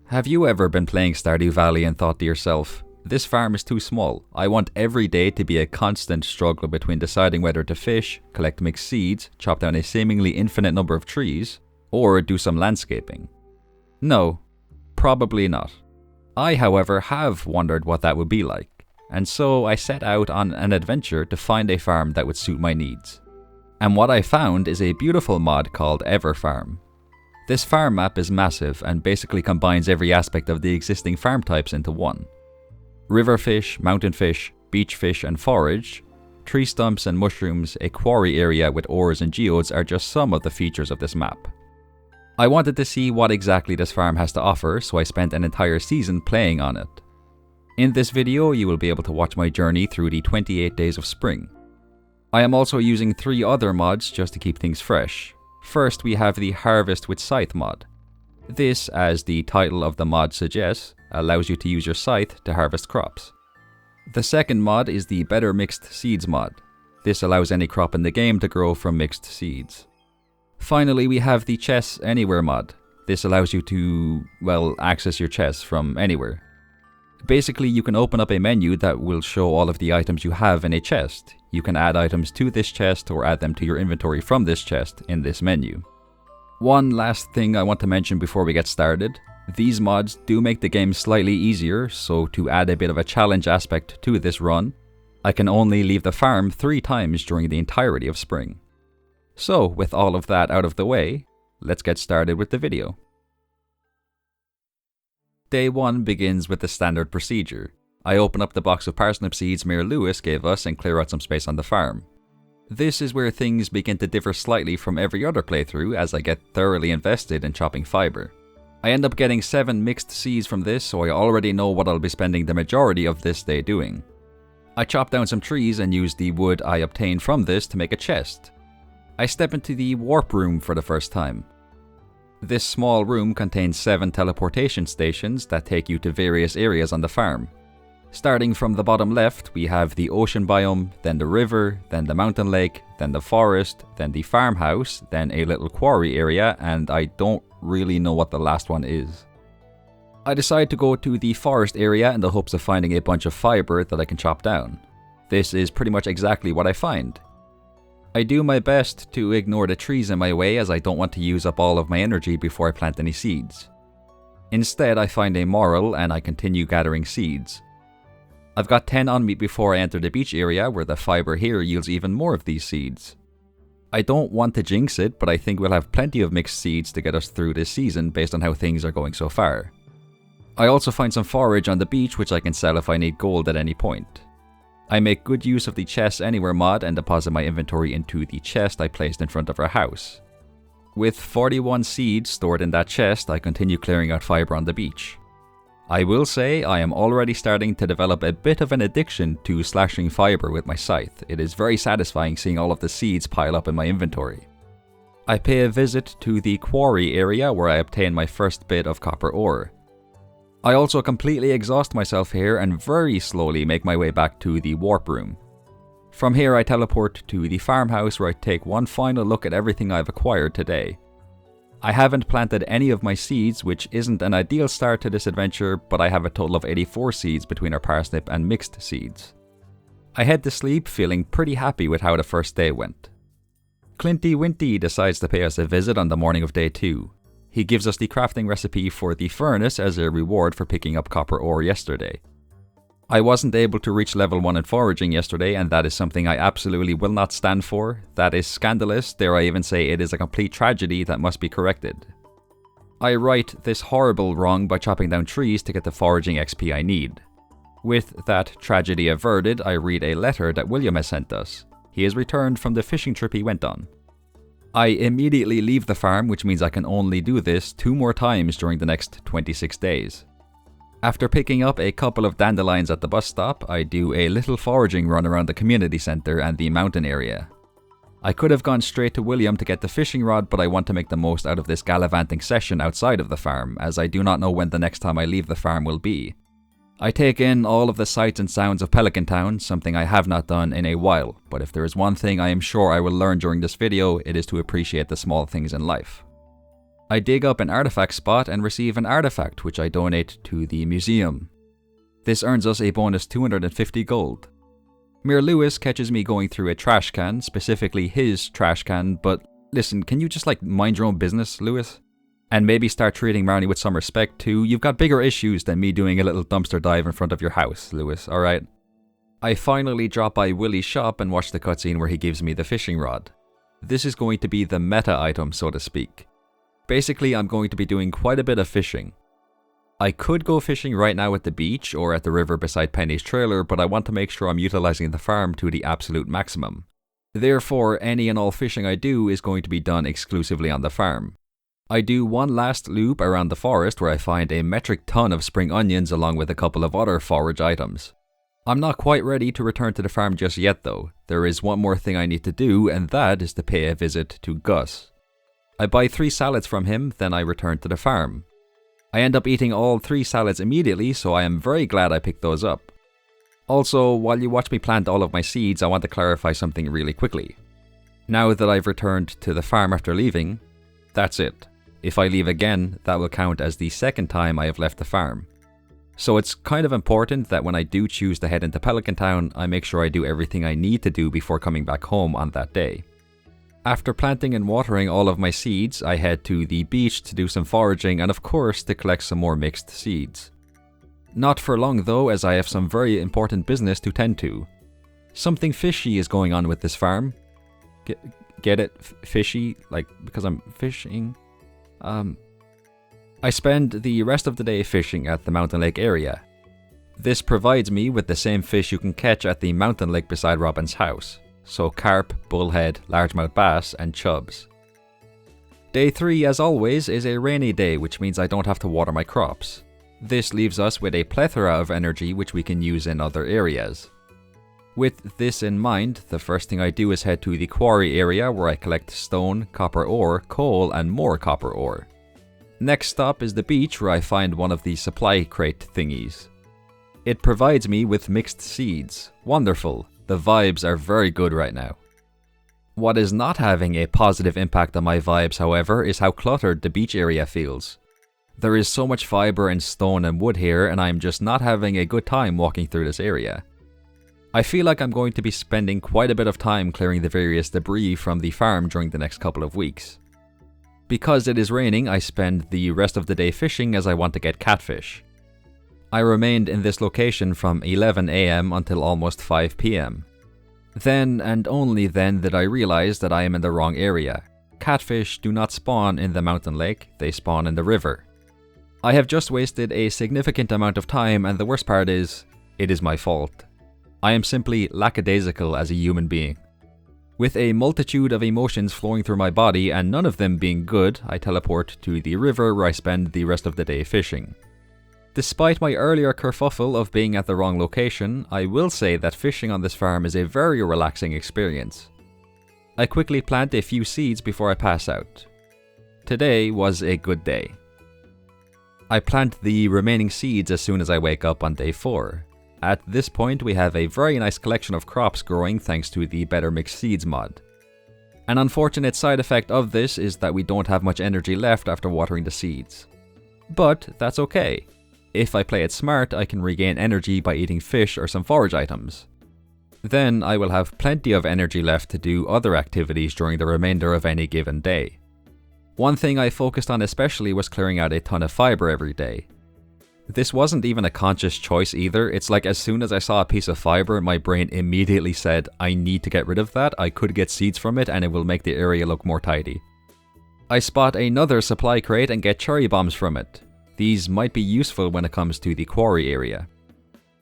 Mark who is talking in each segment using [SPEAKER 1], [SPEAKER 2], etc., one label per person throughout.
[SPEAKER 1] Have you ever been playing Stardew Valley and thought to yourself, this farm is too small, I want every day to be a constant struggle between deciding whether to fish, collect mixed seeds, chop down a seemingly infinite number of trees, or do some landscaping? No, probably not. I, however, have wondered what that would be like, and so I set out on an adventure to find a farm that would suit my needs. And what I found is a beautiful mod called EverFarm. This farm map is massive and basically combines every aspect of the existing farm types into one. River fish, mountain fish, beach fish and forage, tree stumps and mushrooms, a quarry area with ores and geodes are just some of the features of this map. I wanted to see what exactly this farm has to offer, so I spent an entire season playing on it. In this video, you will be able to watch my journey through the 28 days of spring. I am also using 3 other mods just to keep things fresh. First, we have the Harvest with Scythe mod. This, as the title of the mod suggests, allows you to use your scythe to harvest crops. The second mod is the Better Mixed Seeds mod. This allows any crop in the game to grow from mixed seeds. Finally, we have the Chess Anywhere mod. This allows you to, access your chests from anywhere. Basically, you can open up a menu that will show all of the items you have in a chest. You can add items to this chest or add them to your inventory from this chest in this menu. One last thing I want to mention before we get started. These mods do make the game slightly easier, so to add a bit of a challenge aspect to this run, I can only leave the farm 3 times during the entirety of spring. So, with all of that out of the way, let's get started with the video. Day 1 begins with the standard procedure. I open up the box of parsnip seeds Mayor Lewis gave us and clear out some space on the farm. This is where things begin to differ slightly from every other playthrough as I get thoroughly invested in chopping fiber. I end up getting 7 mixed seeds from this, so I already know what I'll be spending the majority of this day doing. I chop down some trees and use the wood I obtained from this to make a chest. I step into the warp room for the first time. This small room contains 7 teleportation stations that take you to various areas on the farm. Starting from the bottom left, we have the ocean biome, then the river, then the mountain lake, then the forest, then the farmhouse, then a little quarry area, and I don't really know what the last one is. I decide to go to the forest area in the hopes of finding a bunch of fiber that I can chop down. This is pretty much exactly what I find. I do my best to ignore the trees in my way as I don't want to use up all of my energy before I plant any seeds. Instead, I find a moral and I continue gathering seeds. I've got 10 on me before I enter the beach area where the fiber here yields even more of these seeds. I don't want to jinx it, but I think we'll have plenty of mixed seeds to get us through this season based on how things are going so far. I also find some forage on the beach which I can sell if I need gold at any point. I make good use of the Chest Anywhere mod and deposit my inventory into the chest I placed in front of our house. With 41 seeds stored in that chest, I continue clearing out fiber on the beach. I will say I am already starting to develop a bit of an addiction to slashing fiber with my scythe. It is very satisfying seeing all of the seeds pile up in my inventory. I pay a visit to the quarry area where I obtain my first bit of copper ore. I also completely exhaust myself here and very slowly make my way back to the warp room. From here I teleport to the farmhouse where I take one final look at everything I've acquired today. I haven't planted any of my seeds, which isn't an ideal start to this adventure, but I have a total of 84 seeds between our parsnip and mixed seeds. I head to sleep feeling pretty happy with how the first day went. Clinty Winty decides to pay us a visit on the morning of day 2. He gives us the crafting recipe for the furnace as a reward for picking up copper ore yesterday. I wasn't able to reach level 1 in foraging yesterday, and that is something I absolutely will not stand for. That is scandalous, dare I even say it is a complete tragedy that must be corrected. I right this horrible wrong by chopping down trees to get the foraging XP I need. With that tragedy averted, I read a letter that William has sent us. He has returned from the fishing trip he went on. I immediately leave the farm, which means I can only do this 2 more times during the next 26 days. After picking up a couple of dandelions at the bus stop, I do a little foraging run around the community center and the mountain area. I could have gone straight to William to get the fishing rod, but I want to make the most out of this gallivanting session outside of the farm, as I do not know when the next time I leave the farm will be. I take in all of the sights and sounds of Pelican Town, something I have not done in a while, but if there is one thing I am sure I will learn during this video, it is to appreciate the small things in life. I dig up an artifact spot and receive an artifact which I donate to the museum. This earns us a bonus 250 gold. Mayor Lewis catches me going through a trash can, specifically his trash can, but listen, can you just mind your own business, Lewis? And maybe start treating Marnie with some respect too. You've got bigger issues than me doing a little dumpster dive in front of your house, Lewis, alright? I finally drop by Willie's shop and watch the cutscene where he gives me the fishing rod. This is going to be the meta item, so to speak. Basically, I'm going to be doing quite a bit of fishing. I could go fishing right now at the beach or at the river beside Penny's trailer, but I want to make sure I'm utilizing the farm to the absolute maximum. Therefore, any and all fishing I do is going to be done exclusively on the farm. I do one last loop around the forest where I find a metric ton of spring onions along with a couple of other forage items. I'm not quite ready to return to the farm just yet though. There is one more thing I need to do, and that is to pay a visit to Gus. I buy 3 salads from him, then I return to the farm. I end up eating all 3 salads immediately, so I am very glad I picked those up. Also, while you watch me plant all of my seeds, I want to clarify something really quickly. Now that I've returned to the farm after leaving, that's it. If I leave again, that will count as the second time I have left the farm. So it's kind of important that when I do choose to head into Pelican Town, I make sure I do everything I need to do before coming back home on that day. After planting and watering all of my seeds, I head to the beach to do some foraging and of course to collect some more mixed seeds. Not for long though, as I have some very important business to tend to. Something fishy is going on with this farm. Get it? Fishy? Because I'm fishing? I spend the rest of the day fishing at the mountain lake area. This provides me with the same fish you can catch at the mountain lake beside Robin's house. So carp, bullhead, largemouth bass, and chubs. Day 3, as always, is a rainy day, which means I don't have to water my crops. This leaves us with a plethora of energy which we can use in other areas. With this in mind, the first thing I do is head to the quarry area where I collect stone, copper ore, coal, and more copper ore. Next stop is the beach where I find one of the supply crate thingies. It provides me with mixed seeds. Wonderful. The vibes are very good right now. What is not having a positive impact on my vibes, however, is how cluttered the beach area feels. There is so much fiber and stone and wood here, and I am just not having a good time walking through this area. I feel like I'm going to be spending quite a bit of time clearing the various debris from the farm during the next couple of weeks. Because it is raining, I spend the rest of the day fishing as I want to get catfish. I remained in this location from 11 AM until almost 5 PM. Then and only then did I realize that I am in the wrong area. Catfish do not spawn in the mountain lake, they spawn in the river. I have just wasted a significant amount of time, and the worst part is, it is my fault. I am simply lackadaisical as a human being. With a multitude of emotions flowing through my body and none of them being good, I teleport to the river where I spend the rest of the day fishing. Despite my earlier kerfuffle of being at the wrong location, I will say that fishing on this farm is a very relaxing experience. I quickly plant a few seeds before I pass out. Today was a good day. I plant the remaining seeds as soon as I wake up on day 4. At this point we have a very nice collection of crops growing thanks to the Better Mixed Seeds mod. An unfortunate side effect of this is that we don't have much energy left after watering the seeds. But that's okay. If I play it smart, I can regain energy by eating fish or some forage items. Then I will have plenty of energy left to do other activities during the remainder of any given day. One thing I focused on especially was clearing out a ton of fiber every day. This wasn't even a conscious choice either. It's like as soon as I saw a piece of fiber, my brain immediately said, I need to get rid of that, I could get seeds from it and it will make the area look more tidy. I spot another supply crate and get cherry bombs from it. These might be useful when it comes to the quarry area.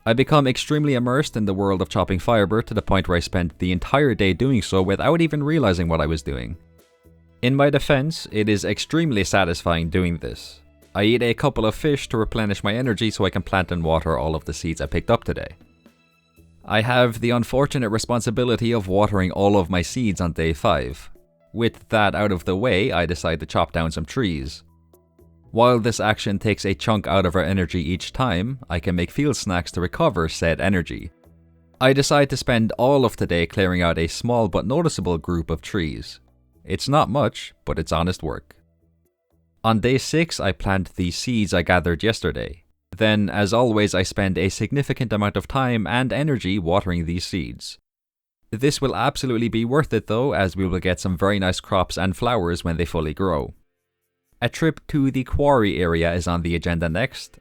[SPEAKER 1] I become extremely immersed in the world of chopping fiber to the point where I spent the entire day doing so without even realizing what I was doing. In my defense, it is extremely satisfying doing this. I eat a couple of fish to replenish my energy so I can plant and water all of the seeds I picked up today. I have the unfortunate responsibility of watering all of my seeds on day 5. With that out of the way, I decide to chop down some trees. While this action takes a chunk out of our energy each time, I can make field snacks to recover said energy. I decide to spend all of today clearing out a small but noticeable group of trees. It's not much, but it's honest work. On day 6, I plant the seeds I gathered yesterday. Then, as always, I spend a significant amount of time and energy watering these seeds. This will absolutely be worth it though, as we will get some very nice crops and flowers when they fully grow. A trip to the quarry area is on the agenda next.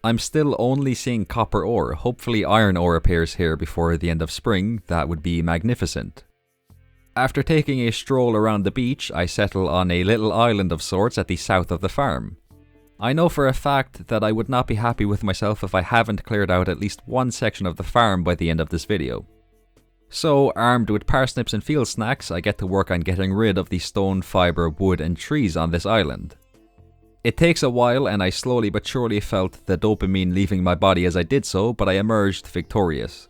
[SPEAKER 1] I'm still only seeing copper ore, hopefully iron ore appears here before the end of spring, that would be magnificent. After taking a stroll around the beach, I settle on a little island of sorts at the south of the farm. I know for a fact that I would not be happy with myself if I haven't cleared out at least one section of the farm by the end of this video. So, armed with parsnips and field snacks, I get to work on getting rid of the stone, fibre, wood and trees on this island. It takes a while and I slowly but surely felt the dopamine leaving my body as I did so, but I emerged victorious.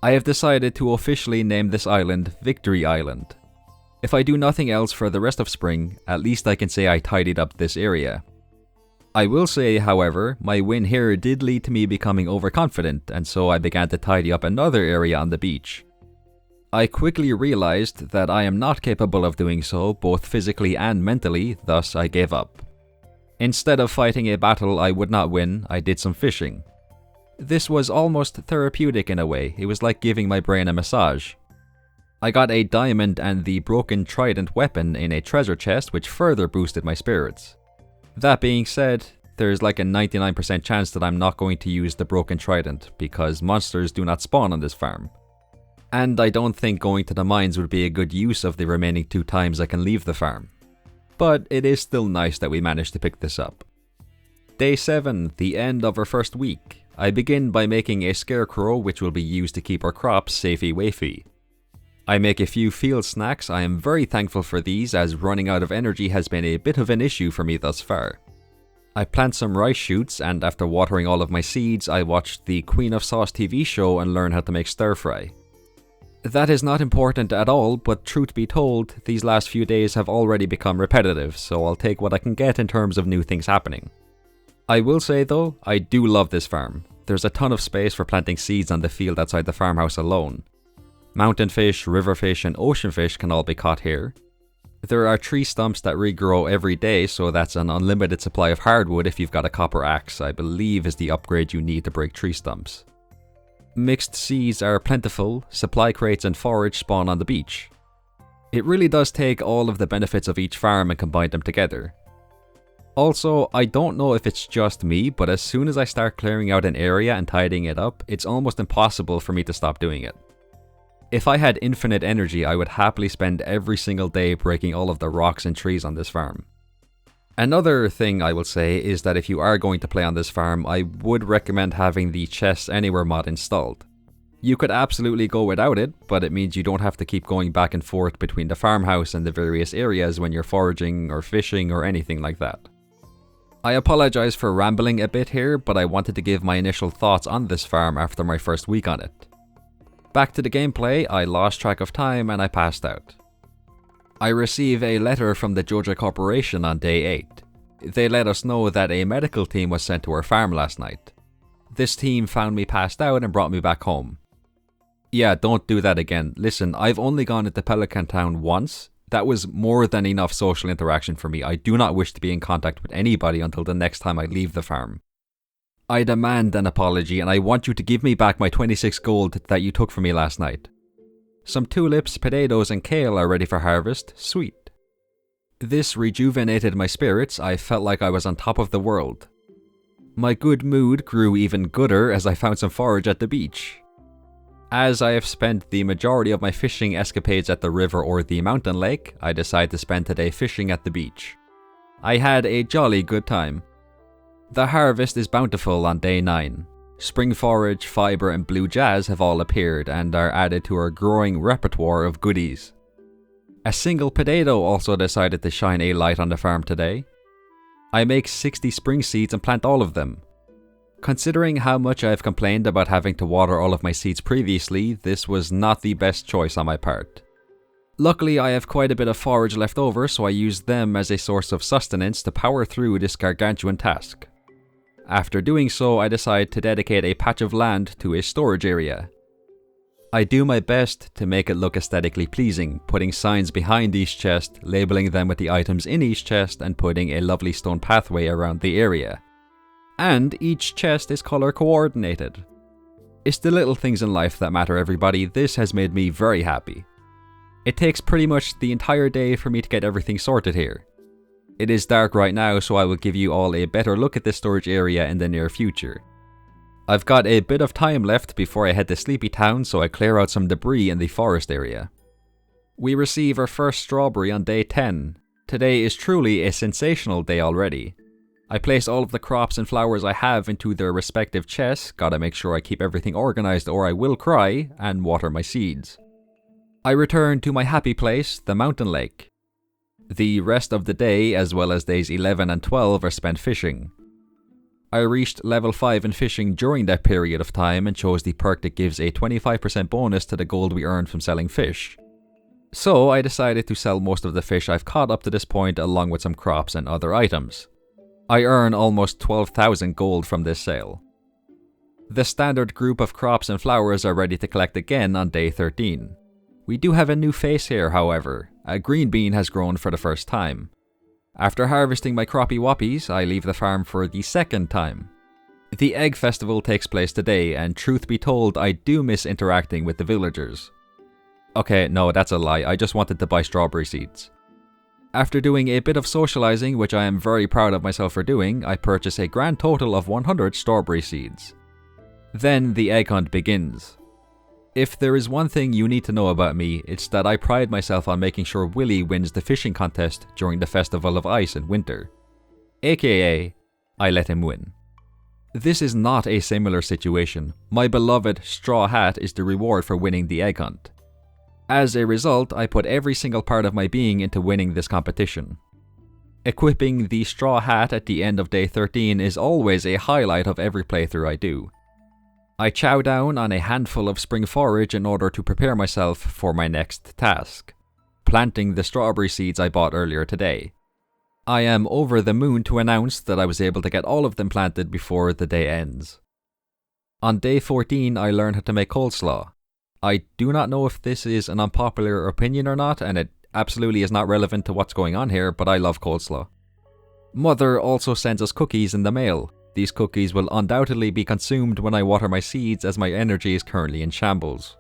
[SPEAKER 1] I have decided to officially name this island Victory Island. If I do nothing else for the rest of spring, at least I can say I tidied up this area. I will say, however, my win here did lead to me becoming overconfident, and so I began to tidy up another area on the beach. I quickly realized that I am not capable of doing so, both physically and mentally, thus I gave up. Instead of fighting a battle I would not win, I did some fishing. This was almost therapeutic in a way, it was like giving my brain a massage. I got a diamond and the broken trident weapon in a treasure chest, which further boosted my spirits. That being said, there's like a 99% chance that I'm not going to use the broken trident, because monsters do not spawn on this farm. And I don't think going to the mines would be a good use of the remaining 2 times I can leave the farm. But it is still nice that we managed to pick this up. Day 7, the end of our first week. I begin by making a scarecrow which will be used to keep our crops safey-wafey. I make a few field snacks. I am very thankful for these, as running out of energy has been a bit of an issue for me thus far. I plant some rice shoots, and after watering all of my seeds, I watched the Queen of Sauce TV show and learn how to make stir fry. That is not important at all, but truth be told, these last few days have already become repetitive, so I'll take what I can get in terms of new things happening. I will say though, I do love this farm. There's a ton of space for planting seeds on the field outside the farmhouse alone. Mountain fish, river fish and ocean fish can all be caught here. There are tree stumps that regrow every day, so that's an unlimited supply of hardwood if you've got a copper axe, I believe is the upgrade you need to break tree stumps. Mixed seeds are plentiful, supply crates and forage spawn on the beach. It really does take all of the benefits of each farm and combine them together. Also, I don't know if it's just me, but as soon as I start clearing out an area and tidying it up, it's almost impossible for me to stop doing it. If I had infinite energy, I would happily spend every single day breaking all of the rocks and trees on this farm. Another thing I will say is that if you are going to play on this farm, I would recommend having the Chests Anywhere mod installed. You could absolutely go without it, but it means you don't have to keep going back and forth between the farmhouse and the various areas when you're foraging or fishing or anything like that. I apologize for rambling a bit here, but I wanted to give my initial thoughts on this farm after my first week on it. Back to the gameplay, I lost track of time and I passed out. I receive a letter from the Georgia Corporation on day 8. They let us know that a medical team was sent to our farm last night. This team found me passed out and brought me back home. Yeah, don't do that again. Listen, I've only gone into Pelican Town once. That was more than enough social interaction for me. I do not wish to be in contact with anybody until the next time I leave the farm. I demand an apology and I want you to give me back my 26 gold that you took from me last night. Some tulips, potatoes and kale are ready for harvest. Sweet. This rejuvenated my spirits. I felt like I was on top of the world. My good mood grew even gooder as I found some forage at the beach. As I have spent the majority of my fishing escapades at the river or the mountain lake, I decided to spend today fishing at the beach. I had a jolly good time. The harvest is bountiful on day 9. Spring forage, fibre and blue jazz have all appeared and are added to our growing repertoire of goodies. A single potato also decided to shine a light on the farm today. I make 60 spring seeds and plant all of them. Considering how much I have complained about having to water all of my seeds previously, this was not the best choice on my part. Luckily, I have quite a bit of forage left over, so I used them as a source of sustenance to power through this gargantuan task. After doing so, I decided to dedicate a patch of land to a storage area. I do my best to make it look aesthetically pleasing, putting signs behind each chest, labeling them with the items in each chest, and putting a lovely stone pathway around the area. And each chest is color coordinated. It's the little things in life that matter, everybody. This has made me very happy. It takes pretty much the entire day for me to get everything sorted here. It is dark right now, so I will give you all a better look at this storage area in the near future. I've got a bit of time left before I head to Sleepy Town, so I clear out some debris in the forest area. We receive our first strawberry on day 10. Today is truly a sensational day already. I place all of the crops and flowers I have into their respective chests, gotta make sure I keep everything organized or I will cry, and water my seeds. I return to my happy place, the mountain lake. The rest of the day, as well as days 11 and 12, are spent fishing. I reached level 5 in fishing during that period of time and chose the perk that gives a 25% bonus to the gold we earned from selling fish. So I decided to sell most of the fish I've caught up to this point along with some crops and other items. I earn almost 12,000 gold from this sale. The standard group of crops and flowers are ready to collect again on day 13. We do have a new face here, however. A green bean has grown for the first time. After harvesting my croppy whoppies, I leave the farm for the second time. The egg festival takes place today, and truth be told, I do miss interacting with the villagers. Okay, no, that's a lie, I just wanted to buy strawberry seeds. After doing a bit of socializing, which I am very proud of myself for doing, I purchase a grand total of 100 strawberry seeds. Then the egg hunt begins. If there is one thing you need to know about me, it's that I pride myself on making sure Willy wins the fishing contest during the Festival of Ice in winter. AKA, I let him win. This is not a similar situation. My beloved straw hat is the reward for winning the egg hunt. As a result, I put every single part of my being into winning this competition. Equipping the straw hat at the end of day 13 is always a highlight of every playthrough I do. I chow down on a handful of spring forage in order to prepare myself for my next task, planting the strawberry seeds I bought earlier today. I am over the moon to announce that I was able to get all of them planted before the day ends. On day 14, I learned how to make coleslaw. I do not know if this is an unpopular opinion or not, and it absolutely is not relevant to what's going on here, but I love coleslaw. Mother also sends us cookies in the mail. These cookies will undoubtedly be consumed when I water my seeds as my energy is currently in shambles.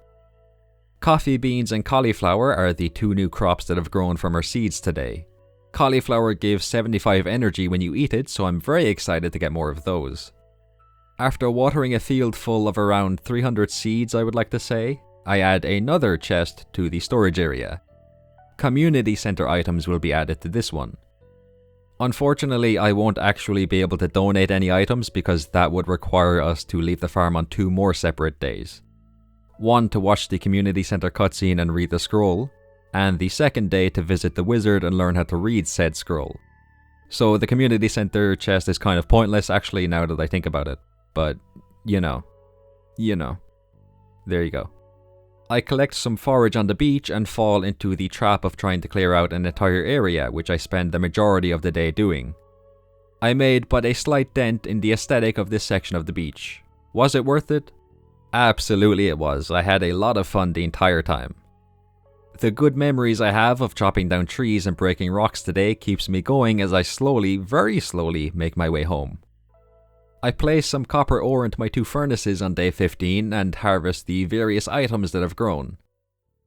[SPEAKER 1] Coffee beans and cauliflower are the two new crops that have grown from our seeds today. Cauliflower gives 75 energy when you eat it, so I'm very excited to get more of those. After watering a field full of around 300 seeds, I would like to say, I add another chest to the storage area. Community center items will be added to this one. Unfortunately, I won't actually be able to donate any items because that would require us to leave the farm on 2 more separate days. One to watch the community center cutscene and read the scroll, and the second day to visit the wizard and learn how to read said scroll. So the community center chest is kind of pointless actually now that I think about it, but you know, there you go. I collect some forage on the beach and fall into the trap of trying to clear out an entire area, which I spend the majority of the day doing. I made but a slight dent in the aesthetic of this section of the beach. Was it worth it? Absolutely it was. I had a lot of fun the entire time. The good memories I have of chopping down trees and breaking rocks today keeps me going as I slowly, very slowly, make my way home. I place some copper ore into my 2 furnaces on day 15 and harvest the various items that have grown.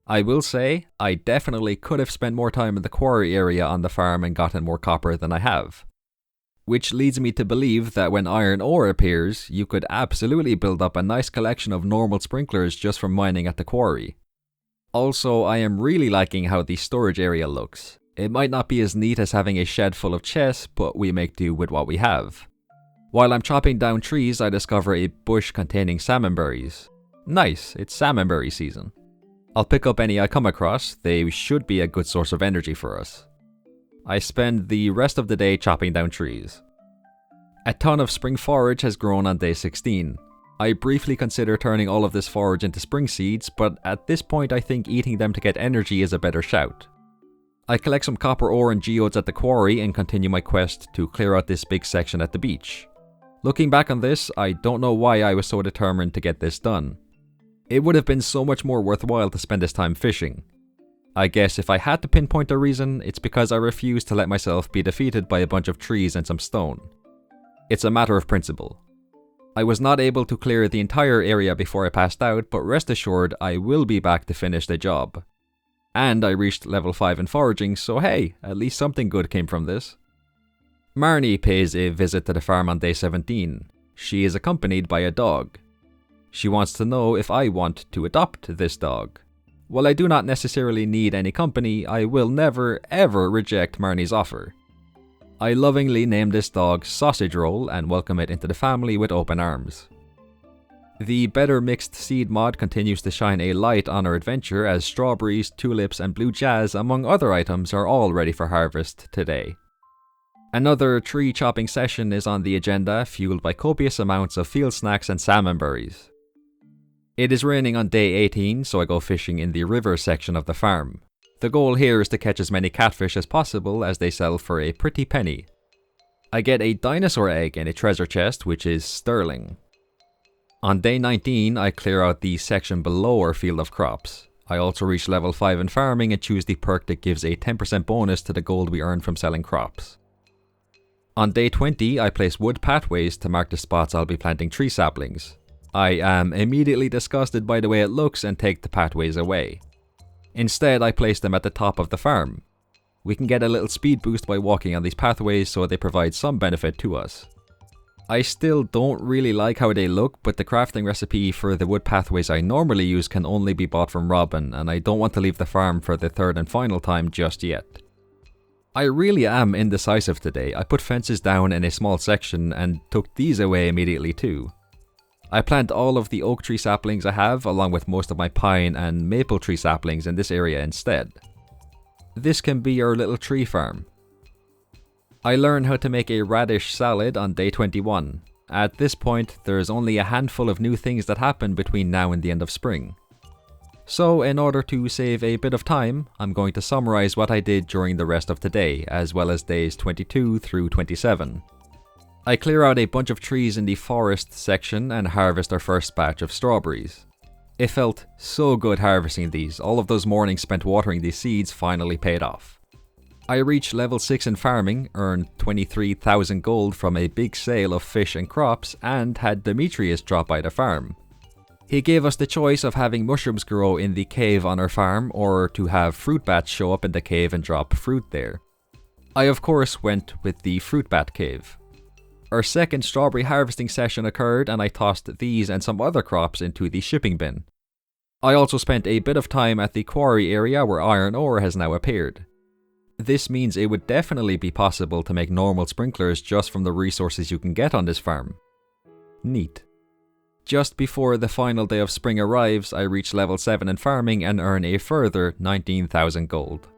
[SPEAKER 1] I will say, I definitely could have spent more time in the quarry area on the farm and gotten more copper than I have. Which leads me to believe that when iron ore appears, you could absolutely build up a nice collection of normal sprinklers just from mining at the quarry. Also, I am really liking how the storage area looks. It might not be as neat as having a shed full of chests, but we make do with what we have. While I'm chopping down trees, I discover a bush containing salmon berries. Nice, it's salmon berry season. I'll pick up any I come across, they should be a good source of energy for us. I spend the rest of the day chopping down trees. A ton of spring forage has grown on day 16. I briefly consider turning all of this forage into spring seeds, but at this point I think eating them to get energy is a better shout. I collect some copper ore and geodes at the quarry and continue my quest to clear out this big section at the beach. Looking back on this, I don't know why I was so determined to get this done. It would have been so much more worthwhile to spend this time fishing. I guess if I had to pinpoint a reason, it's because I refuse to let myself be defeated by a bunch of trees and some stone. It's a matter of principle. I was not able to clear the entire area before I passed out, but rest assured I will be back to finish the job. And I reached level 5 in foraging, so hey, at least something good came from this. Marnie pays a visit to the farm on day 17. She is accompanied by a dog. She wants to know if I want to adopt this dog. While I do not necessarily need any company, I will never ever reject Marnie's offer. I lovingly name this dog Sausage Roll and welcome it into the family with open arms. The Better Mixed Seed mod continues to shine a light on our adventure as strawberries, tulips and blue jazz among other items are all ready for harvest today. Another tree chopping session is on the agenda, fueled by copious amounts of field snacks and salmon berries. It is raining on day 18, so I go fishing in the river section of the farm. The goal here is to catch as many catfish as possible as they sell for a pretty penny. I get a dinosaur egg in a treasure chest, which is sterling. On day 19, I clear out the section below our field of crops. I also reach level 5 in farming and choose the perk that gives a 10% bonus to the gold we earn from selling crops. On day 20, I place wood pathways to mark the spots I'll be planting tree saplings. I am immediately disgusted by the way it looks and take the pathways away. Instead, I place them at the top of the farm. We can get a little speed boost by walking on these pathways, so they provide some benefit to us. I still don't really like how they look, but the crafting recipe for the wood pathways I normally use can only be bought from Robin, and I don't want to leave the farm for the third and final time just yet. I really am indecisive today. I put fences down in a small section and took these away immediately too. I plant all of the oak tree saplings I have, along with most of my pine and maple tree saplings in this area instead. This can be our little tree farm. I learn how to make a radish salad on day 21. At this point, there is only a handful of new things that happen between now and the end of spring. So, in order to save a bit of time, I'm going to summarize what I did during the rest of today, as well as days 22 through 27. I clear out a bunch of trees in the forest section and harvest our first batch of strawberries. It felt so good harvesting these. All of those mornings spent watering these seeds finally paid off. I reached level 6 in farming, earned 23,000 gold from a big sale of fish and crops, and had Demetrius drop by the farm. He gave us the choice of having mushrooms grow in the cave on our farm or to have fruit bats show up in the cave and drop fruit there. I of course went with the fruit bat cave. Our second strawberry harvesting session occurred and I tossed these and some other crops into the shipping bin. I also spent a bit of time at the quarry area where iron ore has now appeared. This means it would definitely be possible to make normal sprinklers just from the resources you can get on this farm. Neat. Just before the final day of spring arrives, I reach level 7 in farming and earn a further 19,000 gold.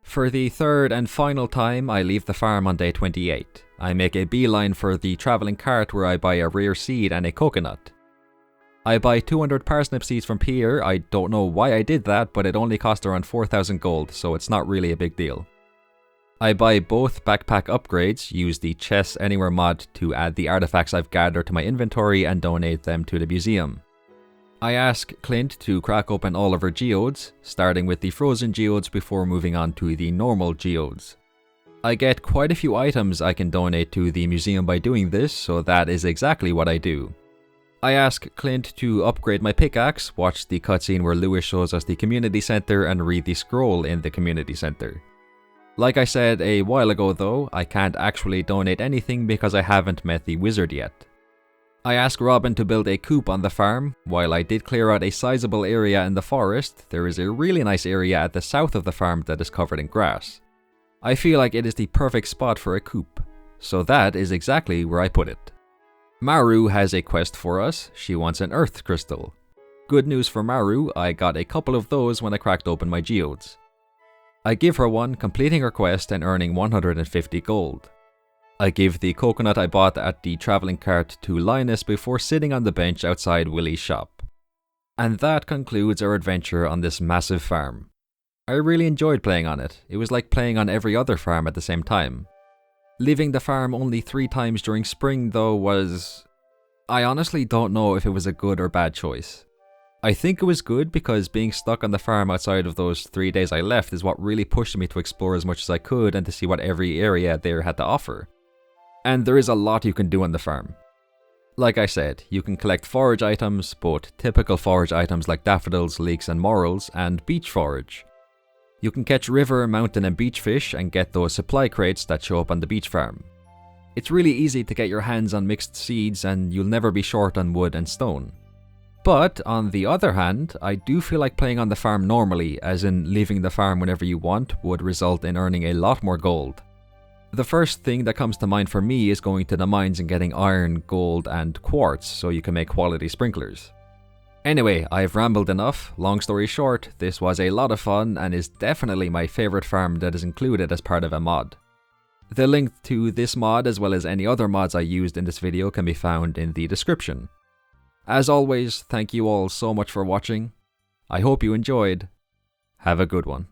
[SPEAKER 1] For the third and final time, I leave the farm on day 28. I make a beeline for the travelling cart where I buy a rare seed and a coconut. I buy 200 parsnip seeds from Pierre. I don't know why I did that, but it only cost around 4,000 gold, so it's not really a big deal. I buy both backpack upgrades, use the Chess Anywhere mod to add the artifacts I've gathered to my inventory and donate them to the museum. I ask Clint to crack open all of our geodes, starting with the frozen geodes before moving on to the normal geodes. I get quite a few items I can donate to the museum by doing this, so that is exactly what I do. I ask Clint to upgrade my pickaxe, watch the cutscene where Lewis shows us the community center and read the scroll in the community center. Like I said a while ago though, I can't actually donate anything because I haven't met the wizard yet. I ask Robin to build a coop on the farm. While I did clear out a sizable area in the forest, there is a really nice area at the south of the farm that is covered in grass. I feel like it is the perfect spot for a coop, so that is exactly where I put it. Maru has a quest for us. She wants an earth crystal. Good news for Maru, I got a couple of those when I cracked open my geodes. I give her one, completing her quest and earning 150 gold. I give the coconut I bought at the travelling cart to Linus before sitting on the bench outside Willie's shop. And that concludes our adventure on this massive farm. I really enjoyed playing on it. It was like playing on every other farm at the same time. Leaving the farm only 3 times during spring though was... I honestly don't know if it was a good or bad choice. I think it was good because being stuck on the farm outside of those 3 days I left is what really pushed me to explore as much as I could and to see what every area there had to offer. And there is a lot you can do on the farm. Like I said, you can collect forage items, both typical forage items like daffodils, leeks and morels, and beach forage. You can catch river, mountain and beach fish and get those supply crates that show up on the beach farm. It's really easy to get your hands on mixed seeds and you'll never be short on wood and stone. But, on the other hand, I do feel like playing on the farm normally, as in leaving the farm whenever you want, would result in earning a lot more gold. The first thing that comes to mind for me is going to the mines and getting iron, gold and quartz so you can make quality sprinklers. Anyway, I've rambled enough. Long story short, this was a lot of fun and is definitely my favourite farm that is included as part of a mod. The link to this mod as well as any other mods I used in this video can be found in the description. As always, thank you all so much for watching. I hope you enjoyed. Have a good one.